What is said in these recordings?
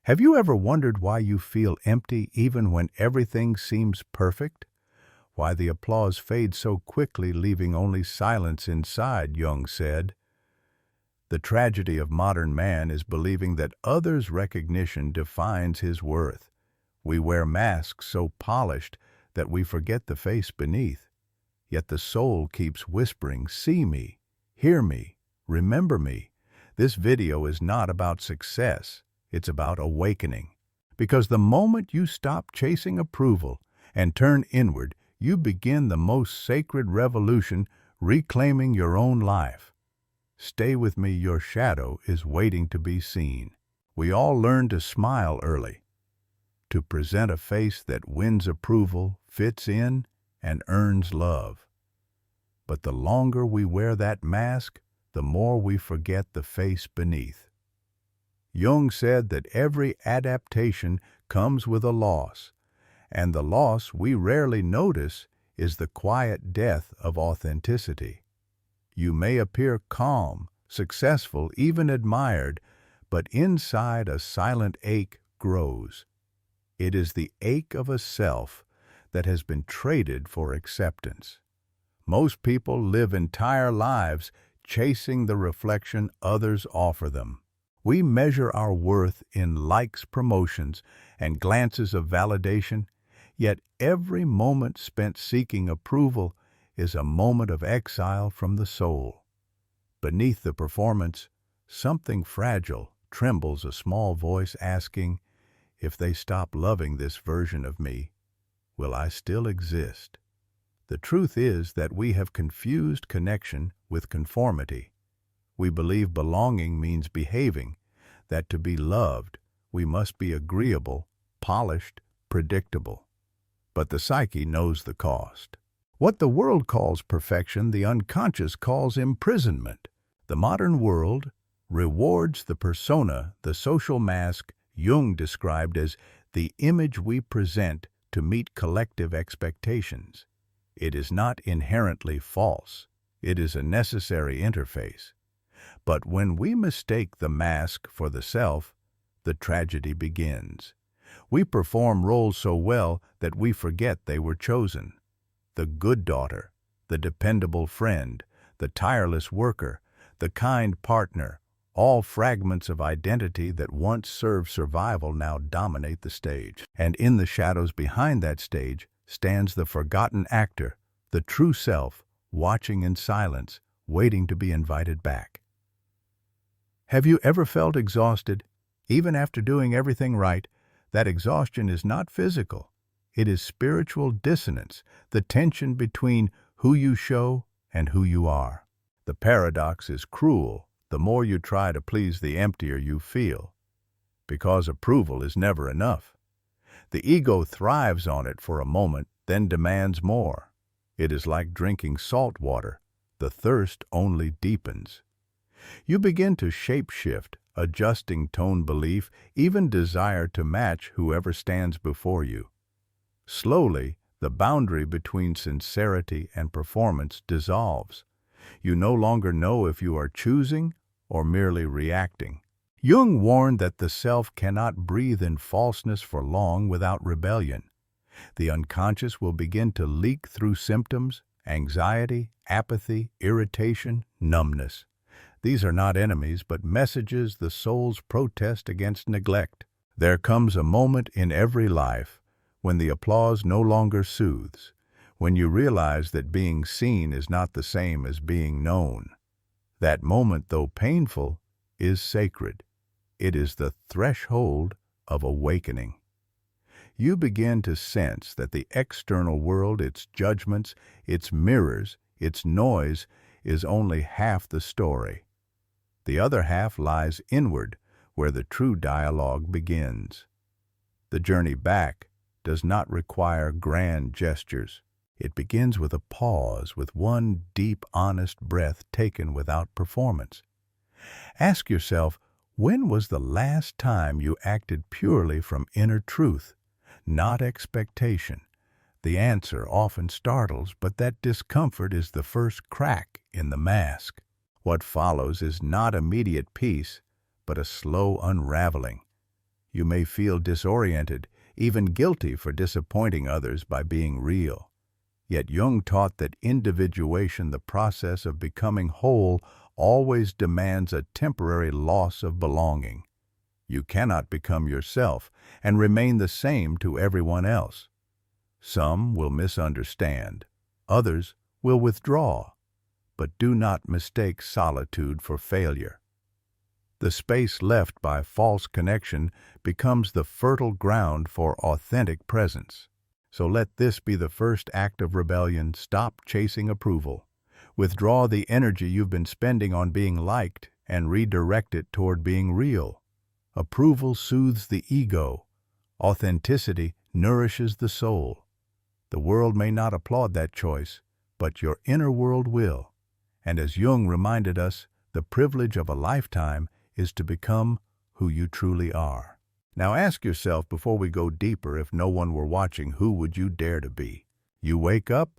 Have you ever wondered why you feel empty even when everything seems perfect? Why the applause fades so quickly, leaving only silence inside, Jung said. The tragedy of modern man is believing that others' recognition defines his worth. We wear masks so polished that we forget the face beneath. Yet the soul keeps whispering, "See me, hear me, remember me." This video is not about success, it's about awakening. Because the moment you stop chasing approval and turn inward, you begin the most sacred revolution, reclaiming your own life. Stay with me, your shadow is waiting to be seen. We all learn to smile early, to present a face that wins approval, fits in, and earns love. But the longer we wear that mask, the more we forget the face beneath. Jung said that every adaptation comes with a loss, and the loss we rarely notice is the quiet death of authenticity. You may appear calm, successful, even admired, but inside a silent ache grows. It is the ache of a self that has been traded for acceptance. Most people live entire lives chasing the reflection others offer them. We measure our worth in likes, promotions, and glances of validation, yet every moment spent seeking approval is a moment of exile from the soul. Beneath the performance, something fragile trembles, a small voice asking, if they stop loving this version of me, will I still exist? The truth is that we have confused connection with conformity. We believe belonging means behaving, that to be loved, we must be agreeable, polished, predictable. But the psyche knows the cost. What the world calls perfection, the unconscious calls imprisonment. The modern world rewards the persona, the social mask Jung described as the image we present to meet collective expectations. It is not inherently false. It is a necessary interface. But when we mistake the mask for the self, the tragedy begins. We perform roles so well that we forget they were chosen. The good daughter, the dependable friend, the tireless worker, the kind partner, all fragments of identity that once served survival now dominate the stage. And in the shadows behind that stage stands the forgotten actor, the true self, watching in silence, waiting to be invited back. Have you ever felt exhausted, even after doing everything right? That exhaustion is not physical. It is spiritual dissonance, the tension between who you show and who you are. The paradox is cruel. The more you try to please, the emptier you feel. Because approval is never enough. The ego thrives on it for a moment, then demands more. It is like drinking salt water. The thirst only deepens. You begin to shape-shift, adjusting tone, belief, even desire to match whoever stands before you. Slowly, the boundary between sincerity and performance dissolves. You no longer know if you are choosing or merely reacting. Jung warned that the self cannot breathe in falseness for long without rebellion. The unconscious will begin to leak through symptoms, anxiety, apathy, irritation, numbness. These are not enemies, but messages the soul's protest against neglect. There comes a moment in every life when the applause no longer soothes, when you realize that being seen is not the same as being known. That moment, though painful, is sacred. It is the threshold of awakening. You begin to sense that the external world, its judgments, its mirrors, its noise, is only half the story. The other half lies inward, where the true dialogue begins. The journey back does not require grand gestures. It begins with a pause, with one deep, honest breath taken without performance. Ask yourself, when was the last time you acted purely from inner truth, not expectation? The answer often startles, but that discomfort is the first crack in the mask. What follows is not immediate peace, but a slow unraveling. You may feel disoriented, even guilty for disappointing others by being real. Yet Jung taught that individuation, the process of becoming whole, always demands a temporary loss of belonging. You cannot become yourself and remain the same to everyone else. Some will misunderstand, others will withdraw, but do not mistake solitude for failure. The space left by false connection becomes the fertile ground for authentic presence. So let this be the first act of rebellion. Stop chasing approval. Withdraw the energy you've been spending on being liked and redirect it toward being real. Approval soothes the ego. Authenticity nourishes the soul. The world may not applaud that choice, but your inner world will. And as Jung reminded us, the privilege of a lifetime is to become who you truly are. Now ask yourself before we go deeper, if no one were watching, who would you dare to be? You wake up,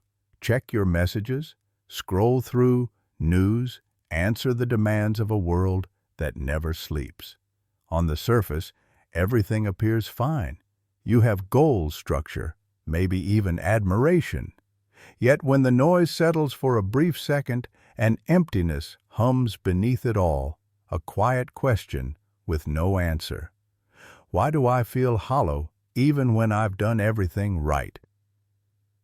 check your messages, scroll through news, answer the demands of a world that never sleeps. On the surface, everything appears fine. You have goals, structure, maybe even admiration. Yet when the noise settles for a brief second, an emptiness hums beneath it all, a quiet question with no answer. Why do I feel hollow even when I've done everything right?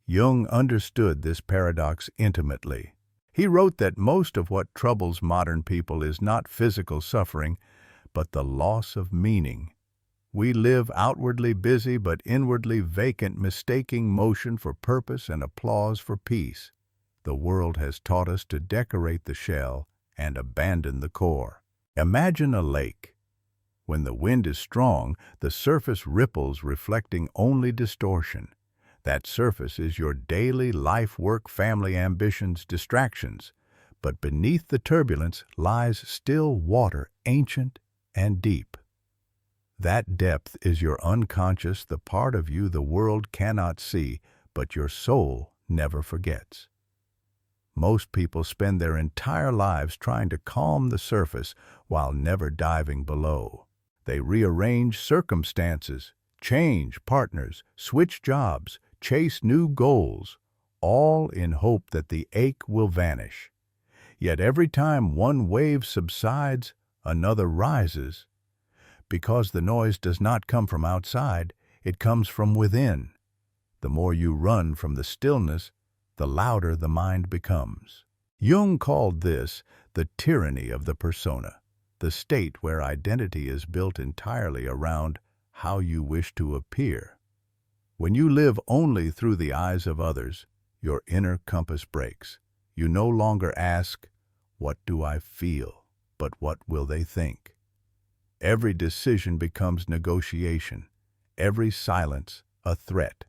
Jung understood this paradox intimately. He wrote that most of what troubles modern people is not physical suffering, but the loss of meaning. We live outwardly busy but inwardly vacant, mistaking motion for purpose and applause for peace. The world has taught us to decorate the shell and abandon the core. Imagine a lake. When the wind is strong, the surface ripples, reflecting only distortion. That surface is your daily life, work, family, ambitions, distractions. But beneath the turbulence lies still water, ancient and deep. That depth is your unconscious, the part of you the world cannot see, but your soul never forgets. Most people spend their entire lives trying to calm the surface while never diving below. They rearrange circumstances, change partners, switch jobs, chase new goals, all in hope that the ache will vanish. Yet every time one wave subsides, another rises. Because the noise does not come from outside, it comes from within. The more you run from the stillness, the louder the mind becomes. Jung called this the tyranny of the persona, the state where identity is built entirely around how you wish to appear. When you live only through the eyes of others, your inner compass breaks. You no longer ask, "What do I feel?" but "What will they think?" Every decision becomes negotiation, every silence a threat.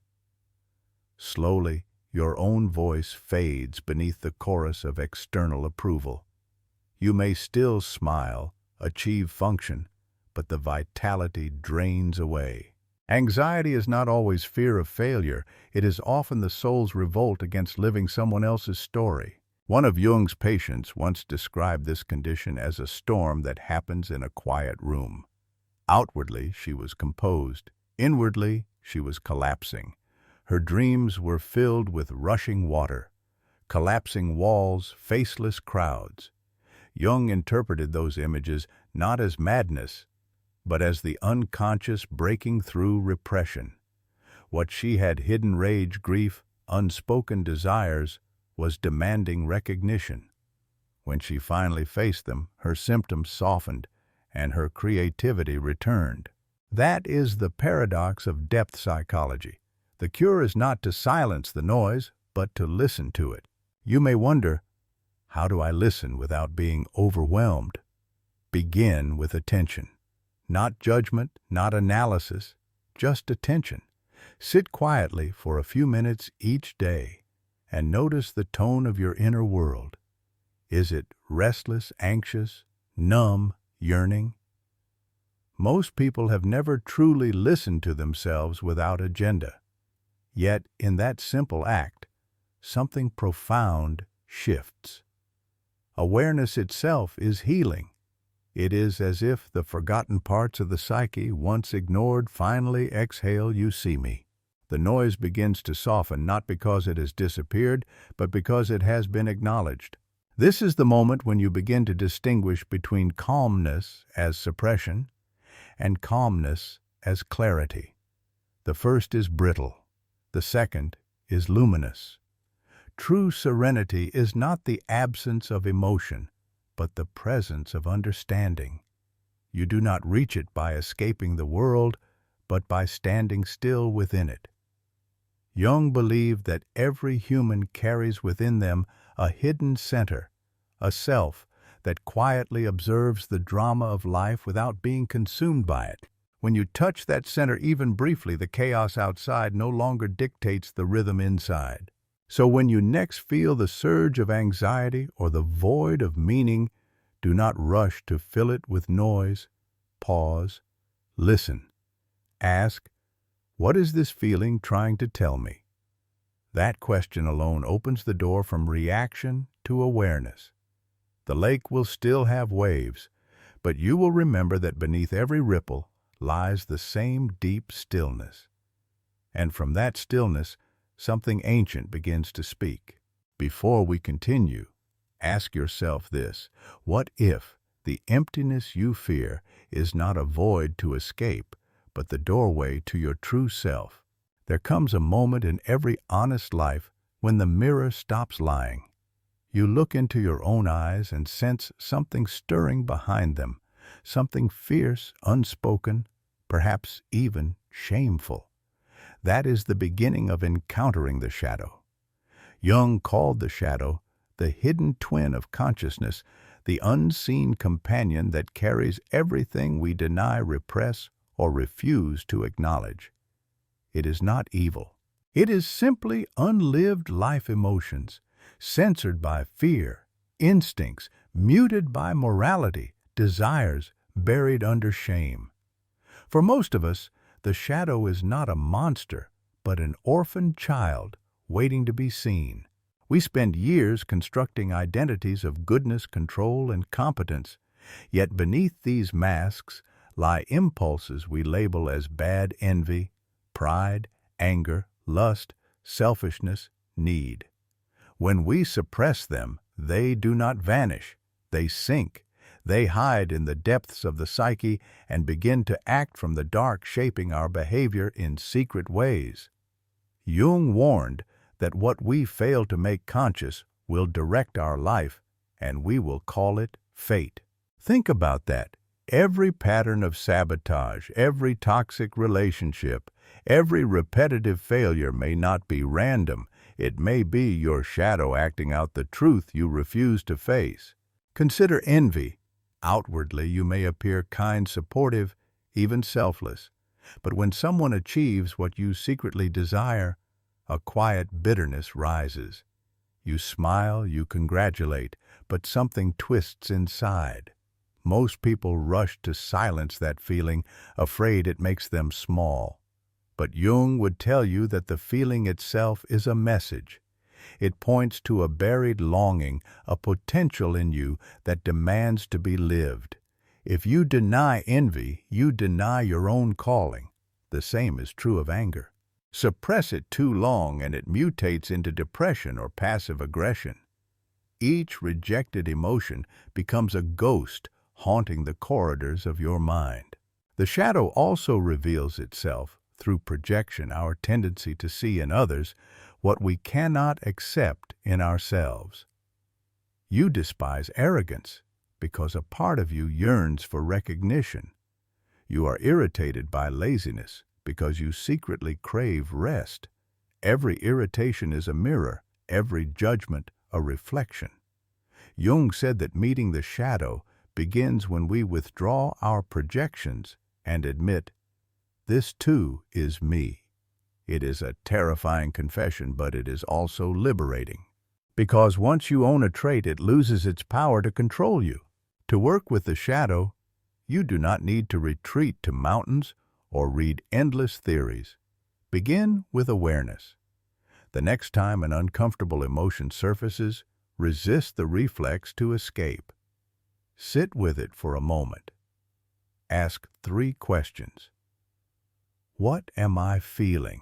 Slowly, your own voice fades beneath the chorus of external approval. You may still smile, achieve function, but the vitality drains away. Anxiety is not always fear of failure. It is often the soul's revolt against living someone else's story. One of Jung's patients once described this condition as a storm that happens in a quiet room. Outwardly, she was composed. Inwardly, she was collapsing. Her dreams were filled with rushing water, collapsing walls, faceless crowds. Jung interpreted those images not as madness, but as the unconscious breaking through repression. What she had hidden, rage, grief, unspoken desires, was demanding recognition. When she finally faced them, her symptoms softened and her creativity returned. That is the paradox of depth psychology. The cure is not to silence the noise, but to listen to it. You may wonder, how do I listen without being overwhelmed? Begin with attention. Not judgment, not analysis, just attention. Sit quietly for a few minutes each day and notice the tone of your inner world. Is it restless, anxious, numb, yearning? Most people have never truly listened to themselves without agenda. Yet, in that simple act, something profound shifts. Awareness itself is healing. It is as if the forgotten parts of the psyche, once ignored, finally exhale, "You see me." The noise begins to soften, not because it has disappeared, but because it has been acknowledged. This is the moment when you begin to distinguish between calmness as suppression and calmness as clarity. The first is brittle. The second is luminous. True serenity is not the absence of emotion, but the presence of understanding. You do not reach it by escaping the world, but by standing still within it. Jung believed that every human carries within them a hidden center, a self that quietly observes the drama of life without being consumed by it. When you touch that center even briefly, the chaos outside no longer dictates the rhythm inside. So when you next feel the surge of anxiety or the void of meaning, do not rush to fill it with noise. Pause. Listen. Ask, "What is this feeling trying to tell me?" That question alone opens the door from reaction to awareness. The lake will still have waves, but you will remember that beneath every ripple lies the same deep stillness. And from that stillness, something ancient begins to speak. Before we continue, ask yourself this: what if the emptiness you fear is not a void to escape, but the doorway to your true self? There comes a moment in every honest life when the mirror stops lying. You look into your own eyes and sense something stirring behind them, something fierce, unspoken, perhaps even shameful. That is the beginning of encountering the shadow. Jung called the shadow the hidden twin of consciousness, the unseen companion that carries everything we deny, repress, or refuse to acknowledge. It is not evil. It is simply unlived life emotions, censored by fear, instincts, muted by morality, desires buried under shame. For most of us, the shadow is not a monster, but an orphaned child waiting to be seen. We spend years constructing identities of goodness, control, and competence, yet beneath these masks lie impulses we label as bad envy, pride, anger, lust, selfishness, need. When we suppress them, they do not vanish, they sink. They hide in the depths of the psyche and begin to act from the dark, shaping our behavior in secret ways. Jung warned that what we fail to make conscious will direct our life, and we will call it fate. Think about that. Every pattern of sabotage, every toxic relationship, every repetitive failure may not be random. It may be your shadow acting out the truth you refuse to face. Consider envy. Outwardly, you may appear kind, supportive, even selfless. But when someone achieves what you secretly desire, a quiet bitterness rises. You smile, you congratulate, but something twists inside. Most people rush to silence that feeling, afraid it makes them small. But Jung would tell you that the feeling itself is a message. It points to a buried longing, a potential in you that demands to be lived. If you deny envy, you deny your own calling. The same is true of anger. Suppress it too long and it mutates into depression or passive aggression. Each rejected emotion becomes a ghost haunting the corridors of your mind. The shadow also reveals itself through projection, our tendency to see in others what we cannot accept in ourselves. You despise arrogance because a part of you yearns for recognition. You are irritated by laziness because you secretly crave rest. Every irritation is a mirror, every judgment a reflection. Jung said that meeting the shadow begins when we withdraw our projections and admit, "This too is me." It is a terrifying confession, but it is also liberating. Because once you own a trait, it loses its power to control you. To work with the shadow, you do not need to retreat to mountains or read endless theories. Begin with awareness. The next time an uncomfortable emotion surfaces, resist the reflex to escape. Sit with it for a moment. Ask 3 questions. What am I feeling?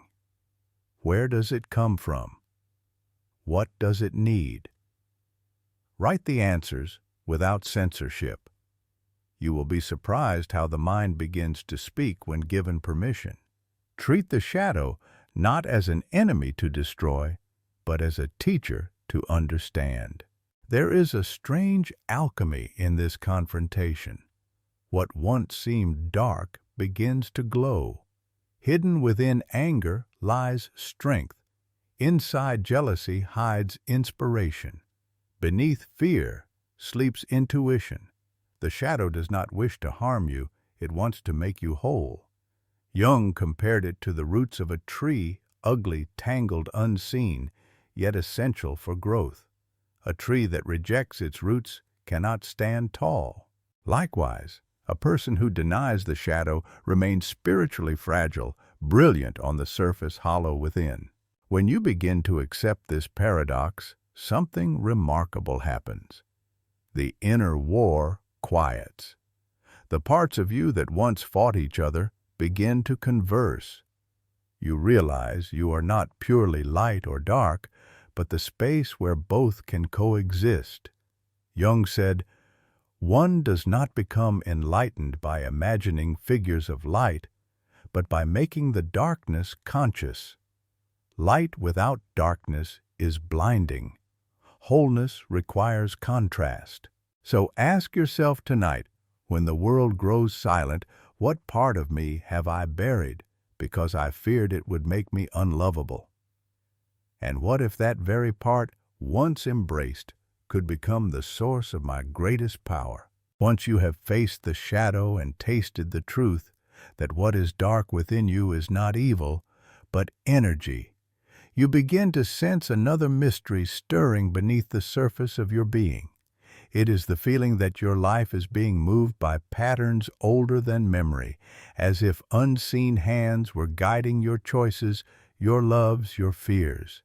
Where does it come from? What does it need? Write the answers without censorship. You will be surprised how the mind begins to speak when given permission. Treat the shadow not as an enemy to destroy, but as a teacher to understand. There is a strange alchemy in this confrontation. What once seemed dark begins to glow. Hidden within anger lies strength. Inside jealousy hides inspiration. Beneath fear sleeps intuition. The shadow does not wish to harm you, it wants to make you whole. Jung compared it to the roots of a tree, ugly, tangled, unseen, yet essential for growth. A tree that rejects its roots cannot stand tall. Likewise, a person who denies the shadow remains spiritually fragile, brilliant on the surface, hollow within. When you begin to accept this paradox, something remarkable happens. The inner war quiets. The parts of you that once fought each other begin to converse. You realize you are not purely light or dark, but the space where both can coexist. Jung said, "One does not become enlightened by imagining figures of light, but by making the darkness conscious. Light without darkness is blinding. Wholeness requires contrast." So ask yourself tonight, when the world grows silent, what part of me have I buried because I feared it would make me unlovable? And what if that very part, once embraced, could become the source of my greatest power? Once you have faced the shadow and tasted the truth that what is dark within you is not evil, but energy, you begin to sense another mystery stirring beneath the surface of your being. It is the feeling that your life is being moved by patterns older than memory, as if unseen hands were guiding your choices, your loves, your fears.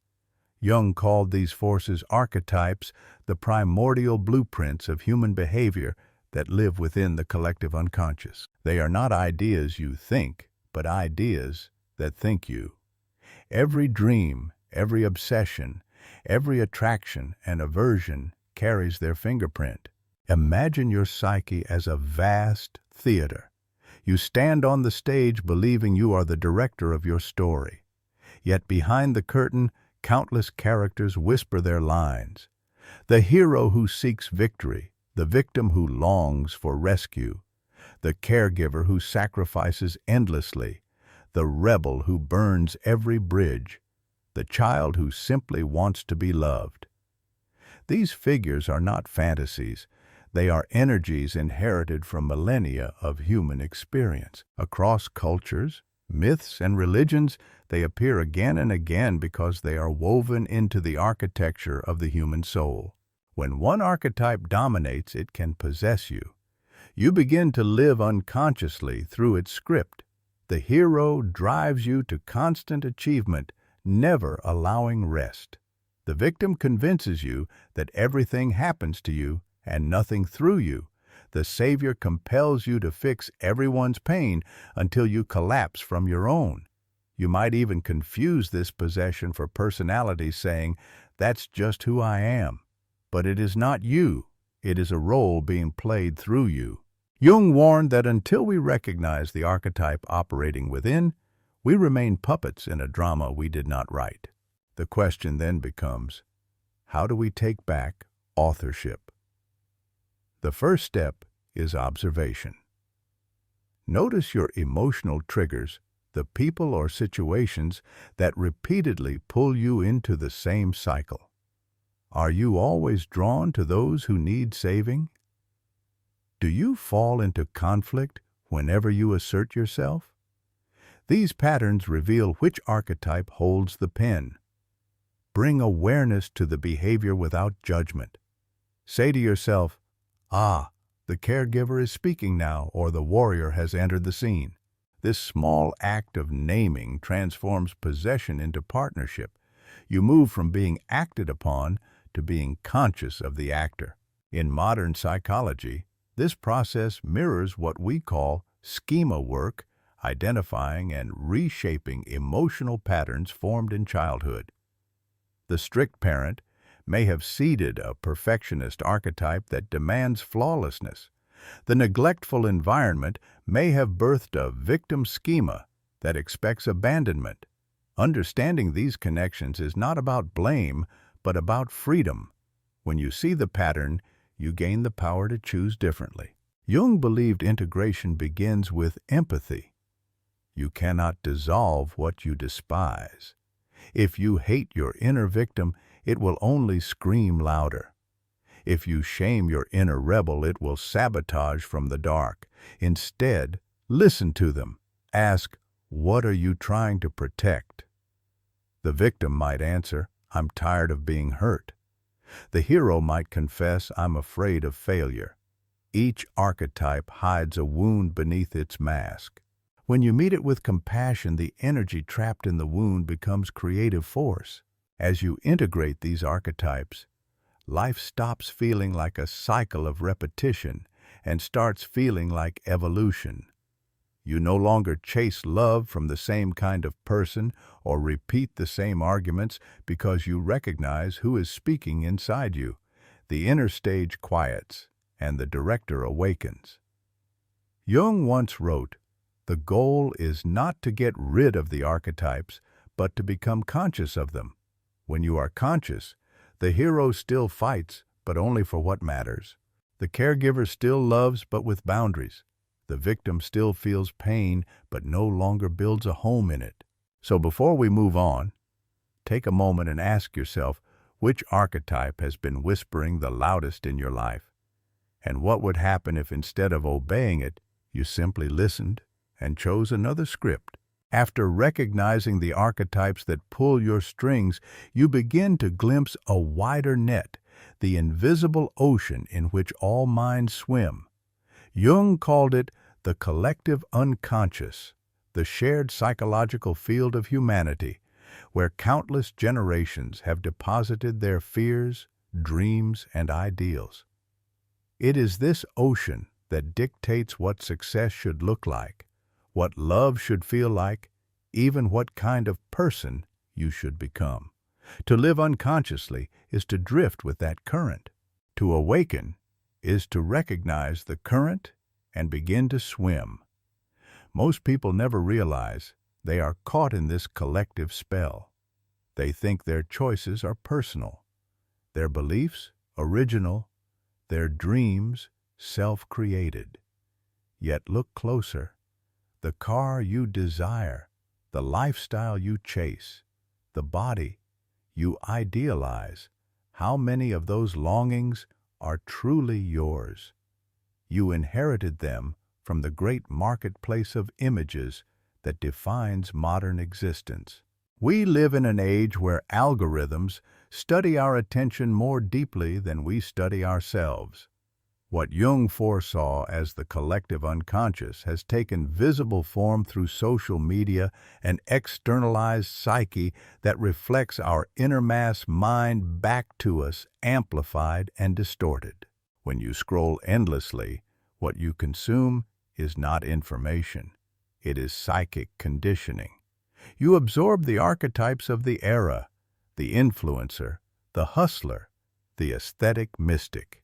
Jung called these forces archetypes, the primordial blueprints of human behavior that live within the collective unconscious. They are not ideas you think, but ideas that think you. Every dream, every obsession, every attraction and aversion carries their fingerprint. Imagine your psyche as a vast theater. You stand on the stage believing you are the director of your story. Yet behind the curtain, countless characters whisper their lines. The hero who seeks victory, the victim who longs for rescue, the caregiver who sacrifices endlessly, the rebel who burns every bridge, the child who simply wants to be loved. These figures are not fantasies. They are energies inherited from millennia of human experience. Across cultures, myths, and religions, they appear again and again because they are woven into the architecture of the human soul. When one archetype dominates, it can possess you. You begin to live unconsciously through its script. The hero drives you to constant achievement, never allowing rest. The victim convinces you that everything happens to you and nothing through you. The savior compels you to fix everyone's pain until you collapse from your own. You might even confuse this possession for personality, saying, "That's just who I am." But it is not you. It is a role being played through you. Jung warned that until we recognize the archetype operating within, we remain puppets in a drama we did not write. The question then becomes, how do we take back authorship? The first step is observation. Notice your emotional triggers, the people or situations that repeatedly pull you into the same cycle. Are you always drawn to those who need saving? Do you fall into conflict whenever you assert yourself? These patterns reveal which archetype holds the pen. Bring awareness to the behavior without judgment. Say to yourself, "Ah, the caregiver is speaking now," or "the warrior has entered the scene." This small act of naming transforms possession into partnership. You move from being acted upon to being conscious of the actor. In modern psychology, This process mirrors what we call schema work, identifying and reshaping emotional patterns formed in childhood. The strict parent may have seeded a perfectionist archetype that demands flawlessness. The neglectful environment may have birthed a victim schema that expects abandonment. Understanding these connections is not about blame, but about freedom. When you see the pattern, you gain the power to choose differently. Jung believed integration begins with empathy. You cannot dissolve what you despise. If you hate your inner victim, it will only scream louder. If you shame your inner rebel, it will sabotage from the dark. Instead, listen to them. Ask, what are you trying to protect? The victim might answer, I'm tired of being hurt. The hero might confess, I'm afraid of failure. Each archetype hides a wound beneath its mask. When you meet it with compassion, the energy trapped in the wound becomes creative force. As you integrate these archetypes, life stops feeling like a cycle of repetition and starts feeling like evolution. You no longer chase love from the same kind of person or repeat the same arguments because you recognize who is speaking inside you. The inner stage quiets, and the director awakens. Jung once wrote, "The goal is not to get rid of the archetypes, but to become conscious of them. When you are conscious, the hero still fights, but only for what matters. The caregiver still loves, but with boundaries. The victim still feels pain, but no longer builds a home in it." So before we move on, take a moment and ask yourself, which archetype has been whispering the loudest in your life? And what would happen if instead of obeying it, you simply listened and chose another script? After recognizing the archetypes that pull your strings, you begin to glimpse a wider net, the invisible ocean in which all minds swim. Jung called it the collective unconscious, the shared psychological field of humanity, where countless generations have deposited their fears, dreams, and ideals. It is this ocean that dictates what success should look like, what love should feel like, even what kind of person you should become. To live unconsciously is to drift with that current. To awaken is to recognize the current and begin to swim. Most people never realize they are caught in this collective spell. They think their choices are personal, their beliefs original, their dreams self-created. Yet look closer. The car you desire, the lifestyle you chase, the body you idealize, how many of those longings are truly yours? You inherited them from the great marketplace of images that defines modern existence. We live in an age where algorithms study our attention more deeply than we study ourselves. What Jung foresaw as the collective unconscious has taken visible form through social media, an externalized psyche that reflects our innermost mind back to us, amplified and distorted. When you scroll endlessly, what you consume is not information. It is psychic conditioning. You absorb the archetypes of the era, the influencer, the hustler, the aesthetic mystic.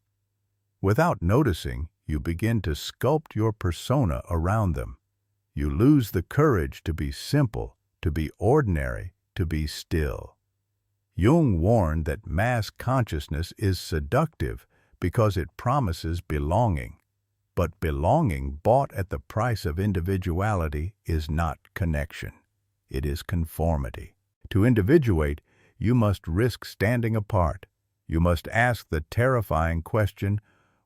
Without noticing, you begin to sculpt your persona around them. You lose the courage to be simple, to be ordinary, to be still. Jung warned that mass consciousness is seductive because it promises belonging. But belonging bought at the price of individuality is not connection. It is conformity. To individuate, you must risk standing apart. You must ask the terrifying question,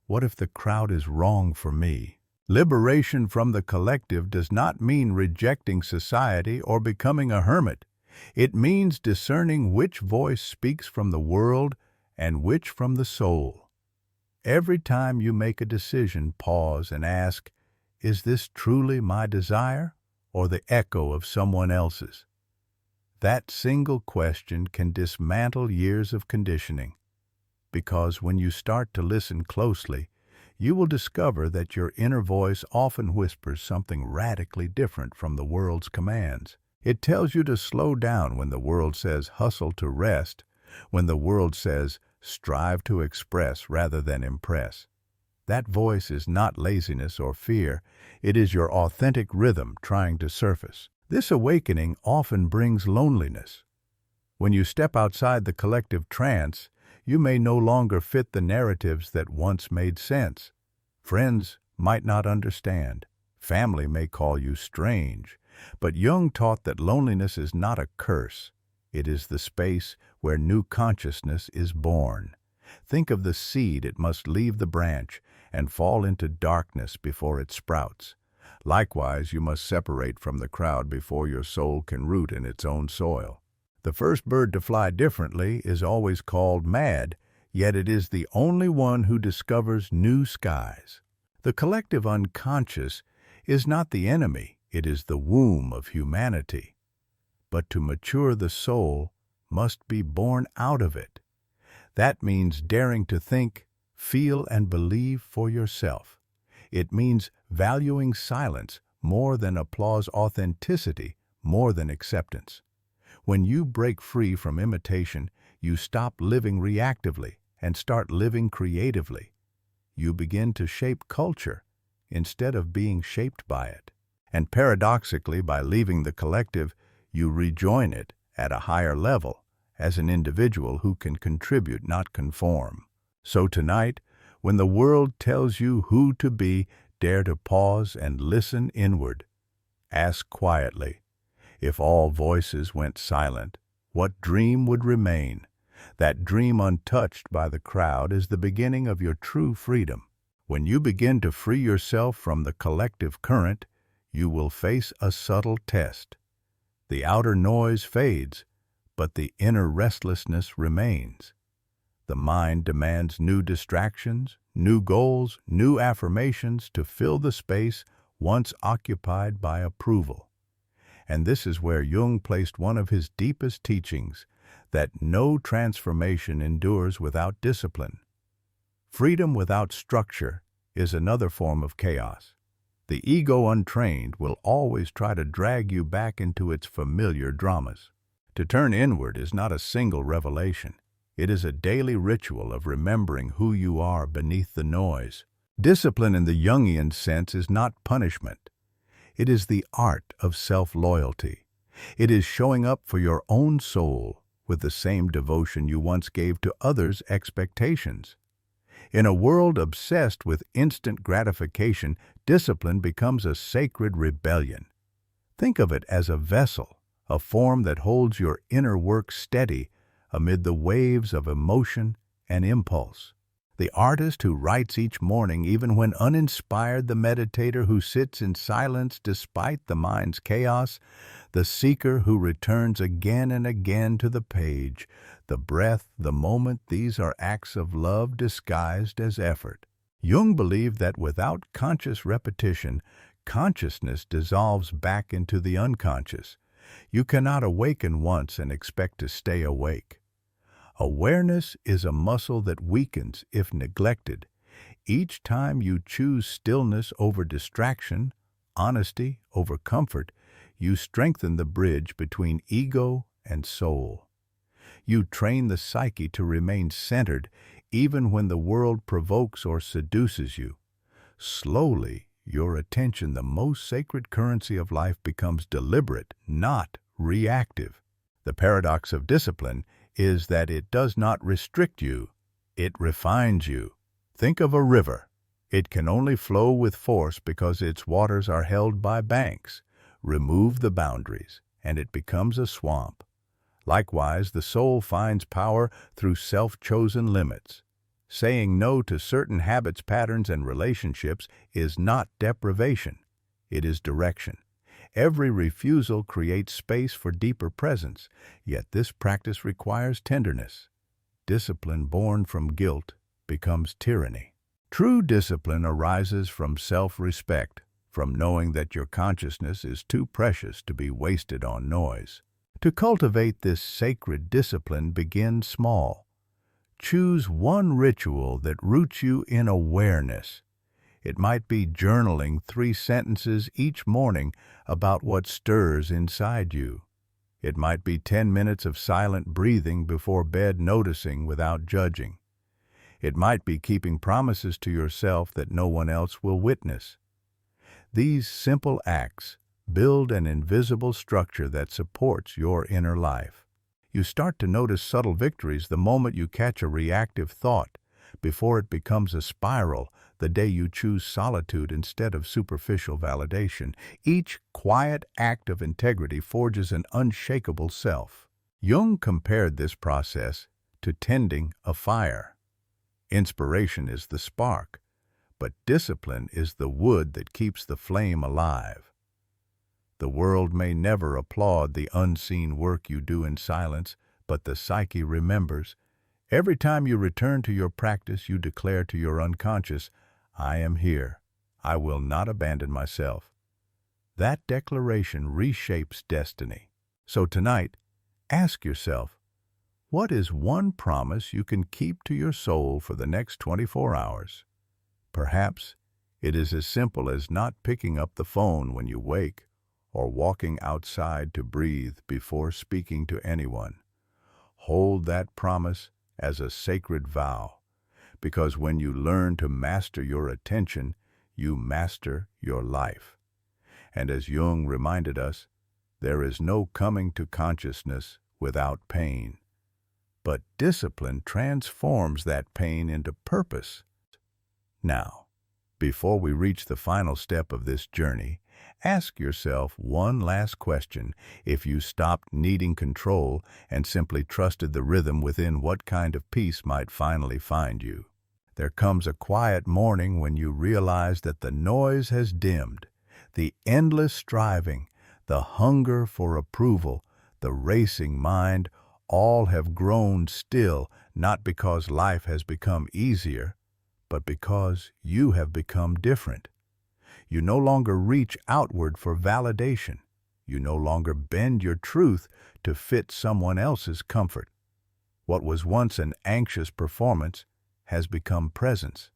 what if the crowd is wrong for me? Liberation from the collective does not mean rejecting society or becoming a hermit. It means discerning which voice speaks from the world and which from the soul. Every time you make a decision, pause and ask, is this truly my desire or the echo of someone else's? That single question can dismantle years of conditioning, because when you start to listen closely, you will discover that your inner voice often whispers something radically different from the world's commands. It tells you to slow down when the world says hustle to rest, when the world says strive to express rather than impress. That voice is not laziness or fear, it is your authentic rhythm trying to surface. This awakening often brings loneliness. When you step outside the collective trance, you may no longer fit the narratives that once made sense. Friends might not understand. Family may call you strange. But Jung taught that loneliness is not a curse. It is the space where new consciousness is born. Think of the seed. It must leave the branch and fall into darkness before it sprouts. Likewise, you must separate from the crowd before your soul can root in its own soil. The first bird to fly differently is always called mad, yet it is the only one who discovers new skies. The collective unconscious is not the enemy, it is the womb of humanity. But to mature the soul must be born out of it. That means daring to think, feel, and believe for yourself. It means valuing silence more than applause, authenticity more than acceptance. When you break free from imitation, you stop living reactively and start living creatively. You begin to shape culture instead of being shaped by it. And paradoxically, by leaving the collective, you rejoin it at a higher level as an individual who can contribute, not conform. So tonight, when the world tells you who to be, dare to pause and listen inward. Ask quietly, if all voices went silent, what dream would remain? That dream untouched by the crowd is the beginning of your true freedom. When you begin to free yourself from the collective current, you will face a subtle test. The outer noise fades, but the inner restlessness remains. The mind demands new distractions, new goals, new affirmations to fill the space once occupied by approval. And this is where Jung placed one of his deepest teachings, that no transformation endures without discipline. Freedom without structure is another form of chaos. The ego untrained will always try to drag you back into its familiar dramas. To turn inward is not a single revelation. It is a daily ritual of remembering who you are beneath the noise. Discipline in the Jungian sense is not punishment. It is the art of self-loyalty. It is showing up for your own soul with the same devotion you once gave to others' expectations. In a world obsessed with instant gratification, discipline becomes a sacred rebellion. Think of it as a vessel, a form that holds your inner work steady amid the waves of emotion and impulse. The artist who writes each morning even when uninspired, the meditator who sits in silence despite the mind's chaos, the seeker who returns again and again to the page, the breath, the moment, these are acts of love disguised as effort. Jung believed that without conscious repetition, consciousness dissolves back into the unconscious. You cannot awaken once and expect to stay awake. Awareness is a muscle that weakens if neglected. Each time you choose stillness over distraction, honesty over comfort, you strengthen the bridge between ego and soul. You train the psyche to remain centered even when the world provokes or seduces you. Slowly, your attention, the most sacred currency of life, becomes deliberate, not reactive. The paradox of discipline is that it does not restrict you, it refines you. Think of a river. It can only flow with force because its waters are held by banks. Remove the boundaries, and it becomes a swamp. Likewise, the soul finds power through self-chosen limits. Saying no to certain habits, patterns, and relationships is not deprivation. It is direction. Every refusal creates space for deeper presence, yet this practice requires tenderness. Discipline born from guilt becomes tyranny. True discipline arises from self-respect, from knowing that your consciousness is too precious to be wasted on noise. To cultivate this sacred discipline, begin small. Choose one ritual that roots you in awareness. It might be journaling 3 sentences each morning about what stirs inside you. It might be 10 minutes of silent breathing before bed, noticing without judging. It might be keeping promises to yourself that no one else will witness. These simple acts build an invisible structure that supports your inner life. You start to notice subtle victories the moment you catch a reactive thought, before it becomes a spiral, the day you choose solitude instead of superficial validation. Each quiet act of integrity forges an unshakable self. Jung compared this process to tending a fire. Inspiration is the spark, but discipline is the wood that keeps the flame alive. The world may never applaud the unseen work you do in silence, but the psyche remembers. Every time you return to your practice, you declare to your unconscious, "I am here. I will not abandon myself." That declaration reshapes destiny. So tonight, ask yourself, what is one promise you can keep to your soul for the next 24 hours? Perhaps it is as simple as not picking up the phone when you wake, or walking outside to breathe before speaking to anyone. Hold that promise as a sacred vow, because when you learn to master your attention, you master your life. And as Jung reminded us, there is no coming to consciousness without pain. But discipline transforms that pain into purpose. Now, before we reach the final step of this journey, ask yourself one last question. If you stopped needing control and simply trusted the rhythm within, what kind of peace might finally find you? There comes a quiet morning when you realize that the noise has dimmed, the endless striving, the hunger for approval, the racing mind, all have grown still, not because life has become easier, but because you have become different. You no longer reach outward for validation. You no longer bend your truth to fit someone else's comfort. What was once an anxious performance has become presence.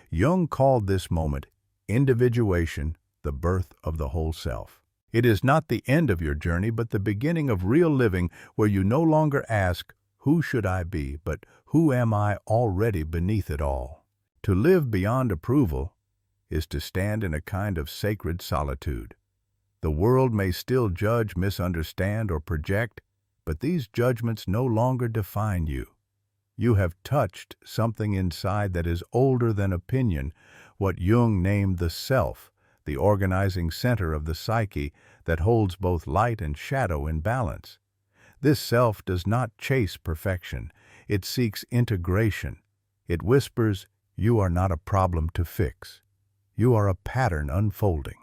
Jung called this moment individuation, the birth of the whole self. It is not the end of your journey, but the beginning of real living, where you no longer ask, "Who should I be?" but "Who am I already beneath it all?" To live beyond approval is to stand in a kind of sacred solitude. The world may still judge, misunderstand, or project, but these judgments no longer define you. You have touched something inside that is older than opinion, what Jung named the self, the organizing center of the psyche that holds both light and shadow in balance. This self does not chase perfection. It seeks integration. It whispers, "You are not a problem to fix. You are a pattern unfolding."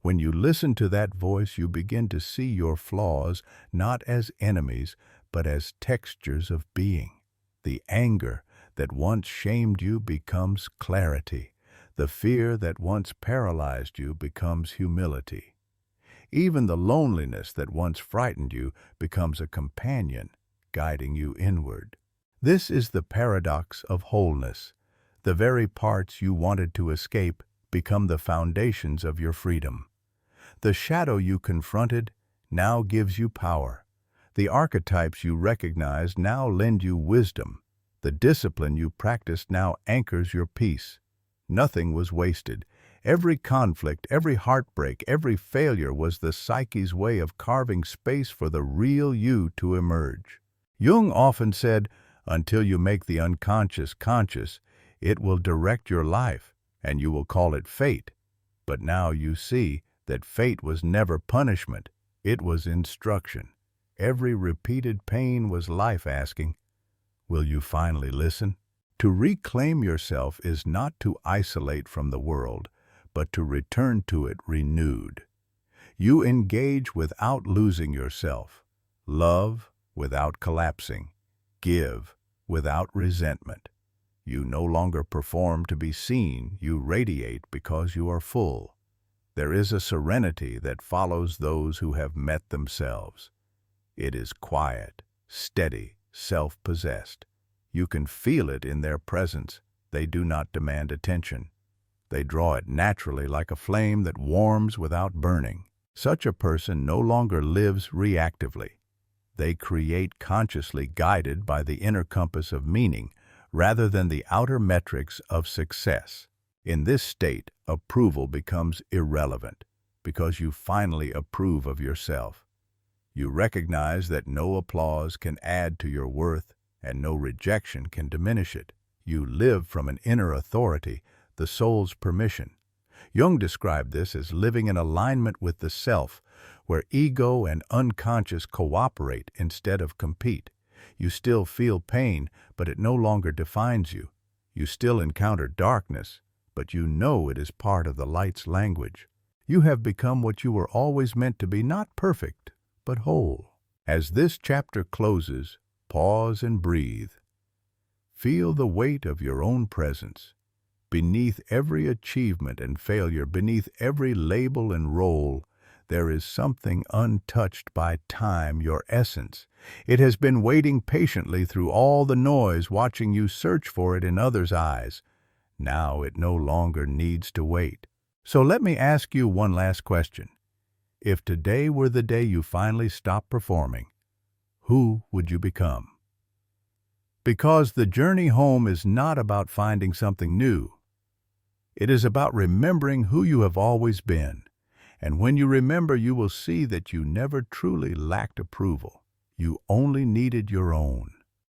When you listen to that voice, you begin to see your flaws not as enemies, but as textures of being. The anger that once shamed you becomes clarity. The fear that once paralyzed you becomes humility. Even the loneliness that once frightened you becomes a companion, guiding you inward. This is the paradox of wholeness. The very parts you wanted to escape become the foundations of your freedom. The shadow you confronted now gives you power. The archetypes you recognized now lend you wisdom. The discipline you practiced now anchors your peace. Nothing was wasted. Every conflict, every heartbreak, every failure was the psyche's way of carving space for the real you to emerge. Jung often said, "Until you make the unconscious conscious, it will direct your life, and you will call it fate." But now you see that fate was never punishment. It was instruction. Every repeated pain was life asking, "Will you finally listen?" To reclaim yourself is not to isolate from the world, but to return to it renewed. You engage without losing yourself, love without collapsing, give without resentment. You no longer perform to be seen, you radiate because you are full. There is a serenity that follows those who have met themselves. It is quiet, steady, self-possessed. You can feel it in their presence. They do not demand attention. They draw it naturally like a flame that warms without burning. Such a person no longer lives reactively. They create consciously, guided by the inner compass of meaning rather than the outer metrics of success. In this state, approval becomes irrelevant because you finally approve of yourself. You recognize that no applause can add to your worth and no rejection can diminish it. You live from an inner authority, the soul's permission. Jung described this as living in alignment with the self, where ego and unconscious cooperate instead of compete. You still feel pain, but it no longer defines you. You still encounter darkness, but you know it is part of the light's language. You have become what you were always meant to be, not perfect, but whole. As this chapter closes, pause and breathe. Feel the weight of your own presence. Beneath every achievement and failure, beneath every label and role, there is something untouched by time, your essence. It has been waiting patiently through all the noise, watching you search for it in others' eyes. Now it no longer needs to wait. So let me ask you one last question. If today were the day you finally stopped performing, who would you become? Because the journey home is not about finding something new. It is about remembering who you have always been. And when you remember, you will see that you never truly lacked approval. You only needed your own.